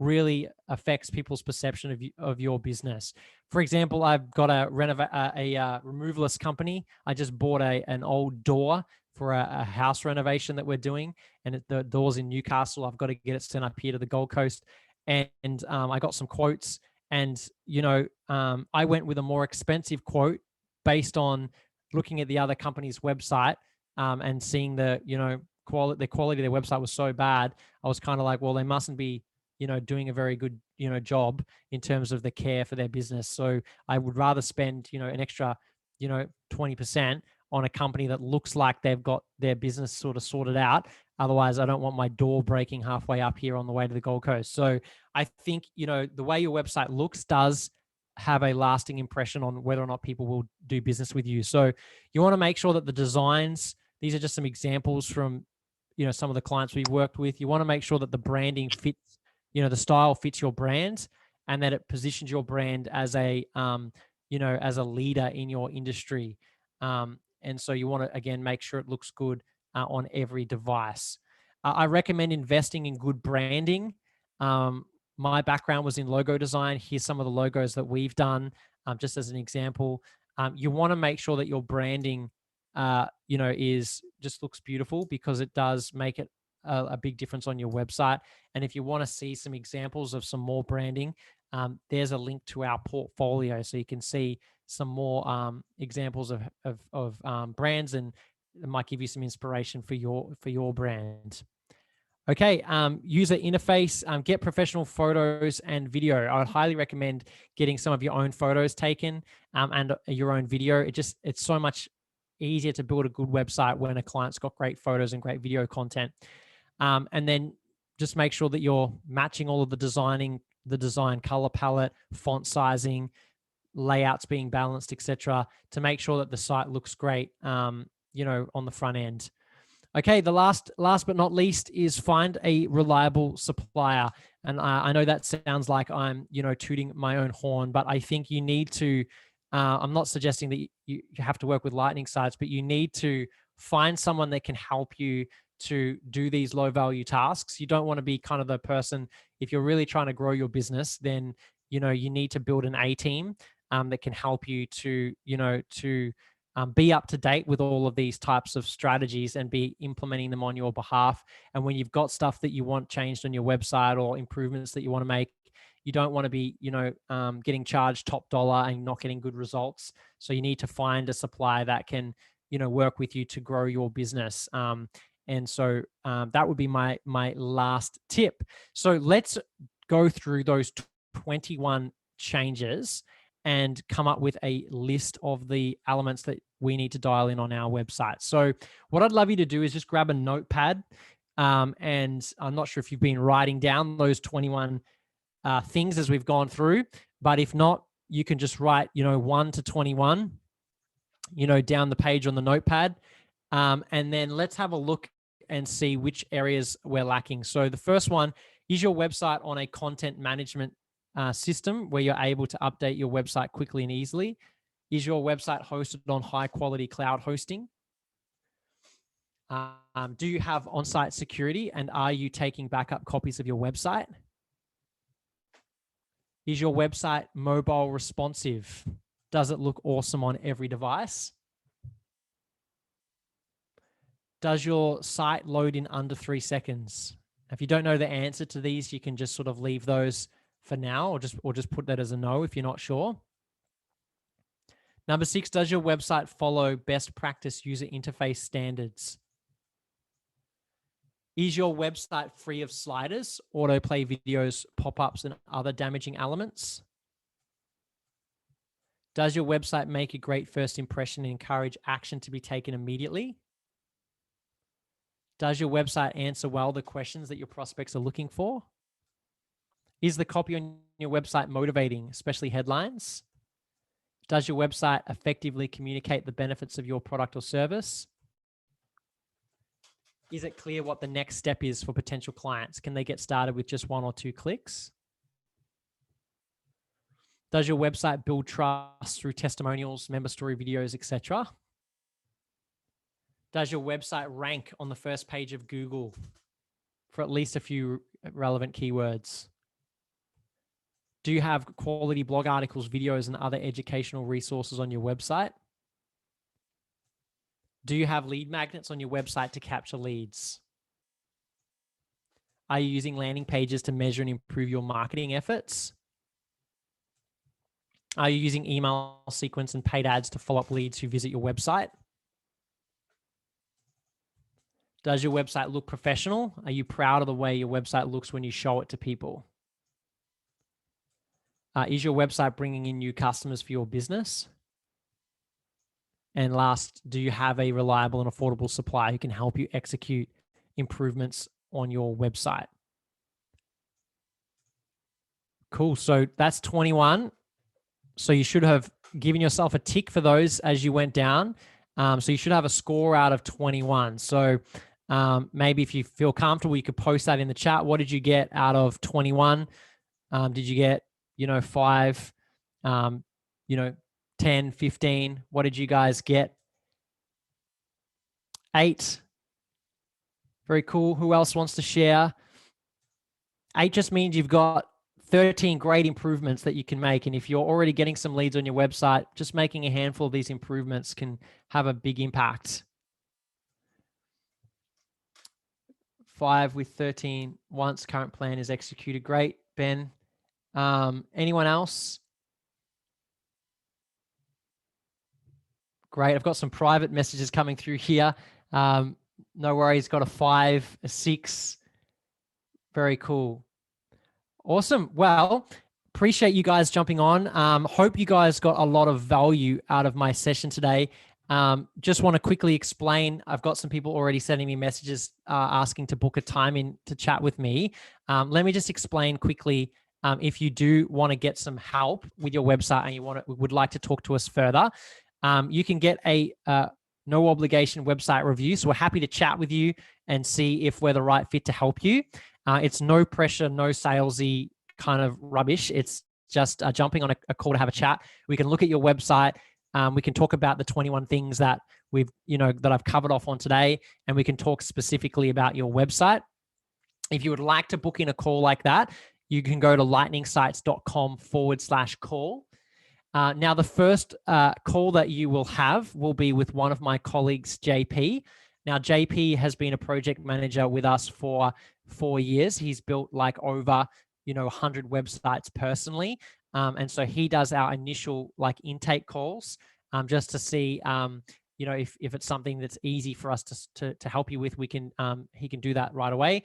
really affects people's perception of your business. For example, I've got a removalist company. I just bought an old door for a house renovation that we're doing, and the door's in Newcastle. I've got to get it sent up here to the Gold Coast, and I got some quotes, and I went with a more expensive quote based on looking at the other company's website and seeing the quality of their website was so bad. I was kind of like, well, they mustn't be doing a very good, job in terms of the care for their business. So I would rather spend, an extra, 20% on a company that looks like they've got their business sort of sorted out. Otherwise, I don't want my door breaking halfway up here on the way to the Gold Coast. So I think, the way your website looks does have a lasting impression on whether or not people will do business with you. So you want to make sure that the designs, these are just some examples from, some of the clients we've worked with. You want to make sure that the branding fits, the style fits your brand, and that it positions your brand as a, as a leader in your industry. And so you want to, again, make sure it looks good on every device. I recommend investing in good branding. My background was in logo design. Here's some of the logos that we've done, just as an example. You want to make sure that your branding, just looks beautiful, because it does make it a big difference on your website. And if you want to see some examples of some more branding, there's a link to our portfolio, so you can see some more examples of brands, and it might give you some inspiration for your brand. Okay, user interface, get professional photos and video. I would highly recommend getting some of your own photos taken and your own video. It's so much easier to build a good website when a client's got great photos and great video content. And then just make sure that you're matching all of the design color palette, font sizing, layouts being balanced, etc., to make sure that the site looks great, on the front end. Okay, the last but not least is find a reliable supplier. And I know that sounds like I'm, tooting my own horn, but I think you need to, I'm not suggesting that you have to work with lightning sites, but you need to find someone that can help you to do these low value tasks. You don't want to be kind of the person, if you're really trying to grow your business, then, you know, you need to build an A team that can help you to, you know, to be up to date with all of these types of strategies and be implementing them on your behalf. And when you've got stuff that you want changed on your website or improvements that you want to make, you don't want to be, you know, getting charged top dollar and not getting good results. So you need to find a supplier that can, you know, work with you to grow your business. And so that would be my last tip. So let's go through those 21 changes and come up with a list of the elements that we need to dial in on our website. So what I'd love you to do is just grab a notepad. And I'm not sure if you've been writing down those 21 things as we've gone through, but if not, you can just write, you know, 1 to 21, you know, down the page on the notepad. And then let's have a look and see which areas we're lacking. So the first one is your website on a content management system where you're able to update your website quickly and easily. Is your website hosted on high quality cloud hosting? Do you have on-site security, and are you taking backup copies of your website? Is your website mobile responsive? Does it look awesome on every device? Does your site load in under 3 seconds? If you don't know the answer to these, you can just sort of leave those for now, or just put that as a no if you're not sure. Number 6, does your website follow best practice user interface standards? Is your website free of sliders, autoplay videos, pop-ups, and other damaging elements? Does your website make a great first impression and encourage action to be taken immediately? Does your website answer well the questions that your prospects are looking for? Is the copy on your website motivating, especially headlines? Does your website effectively communicate the benefits of your product or service? Is it clear what the next step is for potential clients? Can they get started with just 1 or 2 clicks? Does your website build trust through testimonials, member story videos, etc.? Does your website rank on the first page of Google for at least a few relevant keywords? Do you have quality blog articles, videos, and other educational resources on your website? Do you have lead magnets on your website to capture leads? Are you using landing pages to measure and improve your marketing efforts? Are you using email sequence and paid ads to follow up leads who visit your website? Does your website look professional? Are you proud of the way your website looks when you show it to people? Is your website bringing in new customers for your business? And last, do you have a reliable and affordable supplier who can help you execute improvements on your website? Cool. So that's 21. So you should have given yourself a tick for those as you went down. So you should have a score out of 21. So maybe if you feel comfortable, you could post that in the chat. What did you get out of 21? Did you get, 5, 10, 15? What did you guys get? 8. Very cool. Who else wants to share? 8 just means you've got 13 great improvements that you can make. And if you're already getting some leads on your website, just making a handful of these improvements can have a big impact. 5 with 13 once current plan is executed. Great, Ben. Anyone else? Great. I've got some private messages coming through here. No worries. Got a 5, a 6. Very cool. Awesome. Well, appreciate you guys jumping on. Hope you guys got a lot of value out of my session today. Just want to quickly explain. I've got some people already sending me messages asking to book a time in to chat with me. Let me just explain quickly. If you do want to get some help with your website and you would like to talk to us further, you can get a no obligation website review. So we're happy to chat with you and see if we're the right fit to help you. It's no pressure, no salesy kind of rubbish. It's just jumping on a call to have a chat. We can look at your website, We can talk about the 21 things that that I've covered off on today, and we can talk specifically about your website. If you would like to book in a call like that, you can go to lightningsites.com/call. Now, the first call that you will have will be with one of my colleagues, JP. Now, JP has been a project manager with us for 4 years. He's built like over 100 websites personally. And so he does our initial like intake calls just to see, if it's something that's easy for us to help you with, he can do that right away.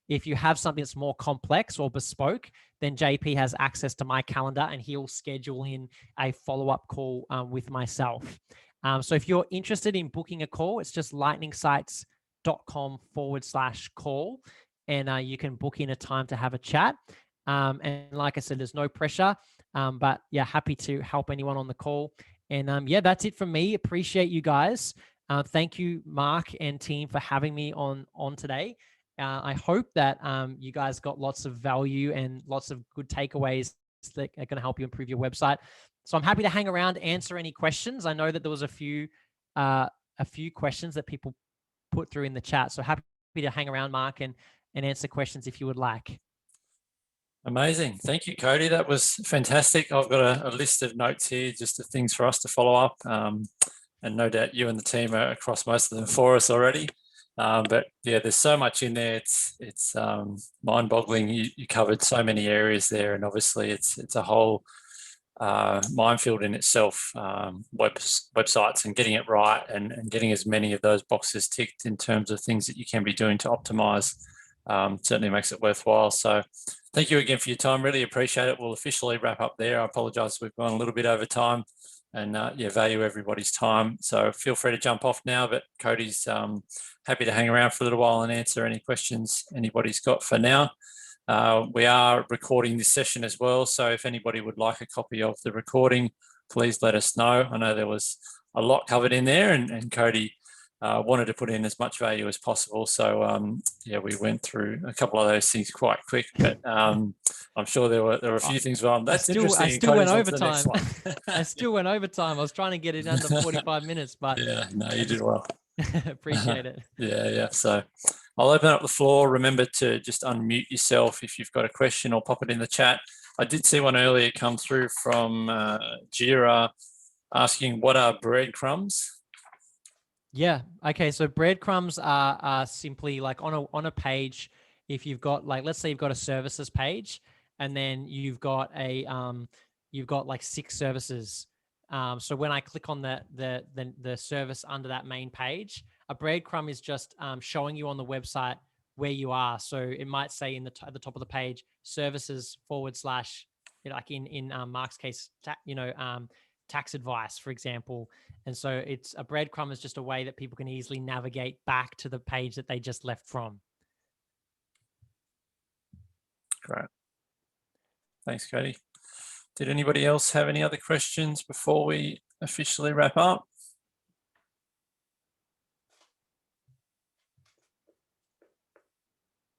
If you have something that's more complex or bespoke, then JP has access to my calendar and he'll schedule in a follow-up call with myself. So if you're interested in booking a call, it's just lightningsites.com/call, and you can book in a time to have a chat. And like I said, there's no pressure, but yeah, happy to help anyone on the call. And yeah, that's it from me. Appreciate you guys. Thank you, Mark and team, for having me on today. I hope that you guys got lots of value and lots of good takeaways that are going to help you improve your website. So I'm happy to hang around, answer any questions. I know that there was a few questions that people put through in the chat. So happy to hang around, Mark, and answer questions if you would like. Amazing. Thank you, Cody. That was fantastic. I've got a list of notes here, just of things for us to follow up. And no doubt you and the team are across most of them for us already. But yeah, there's so much in there. It's mind-boggling. You covered so many areas there, and obviously it's a whole minefield in itself. Websites and getting it right, and getting as many of those boxes ticked in terms of things that you can be doing to optimize certainly makes it worthwhile. So thank you again for your time. Really appreciate it. We'll officially wrap up there. I apologize, we've gone a little bit over time. And yeah, value everybody's time. So feel free to jump off now, but Cody's happy to hang around for a little while and answer any questions anybody's got for now. We are recording this session as well. So if anybody would like a copy of the recording, please let us know. I know there was a lot covered in there, and Cody wanted to put in as much value as possible. So yeah, we went through a couple of those things quite quick, but I'm sure there were a few things wrong. That's interesting. I still went overtime. I still went overtime. I was trying to get it under 45 minutes, but yeah, no, you did well. Appreciate it. Yeah. So I'll open up the floor. Remember to just unmute yourself if you've got a question, or pop it in the chat. I did see one earlier come through from Jira asking, what are breadcrumbs? Yeah. Okay. So breadcrumbs are simply like on a page. If you've got, like, let's say you've got a services page, and then you've got like 6 services. So when I click on the service under that main page, a breadcrumb is just showing you on the website where you are. So it might say at the top of the page, services / like in Mark's case, tax advice, for example. And so it's a breadcrumb is just a way that people can easily navigate back to the page that they just left from. Great. Thanks, Cody. Did anybody else have any other questions before we officially wrap up?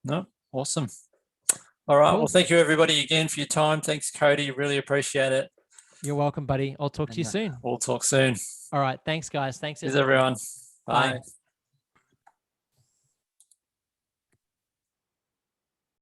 No? Awesome. All right. Cool. Well, thank you everybody again for your time. Thanks, Cody. Really appreciate it. You're welcome, buddy. I'll talk to you soon. We'll talk soon. All right. Thanks, guys. Thanks, everyone. Bye.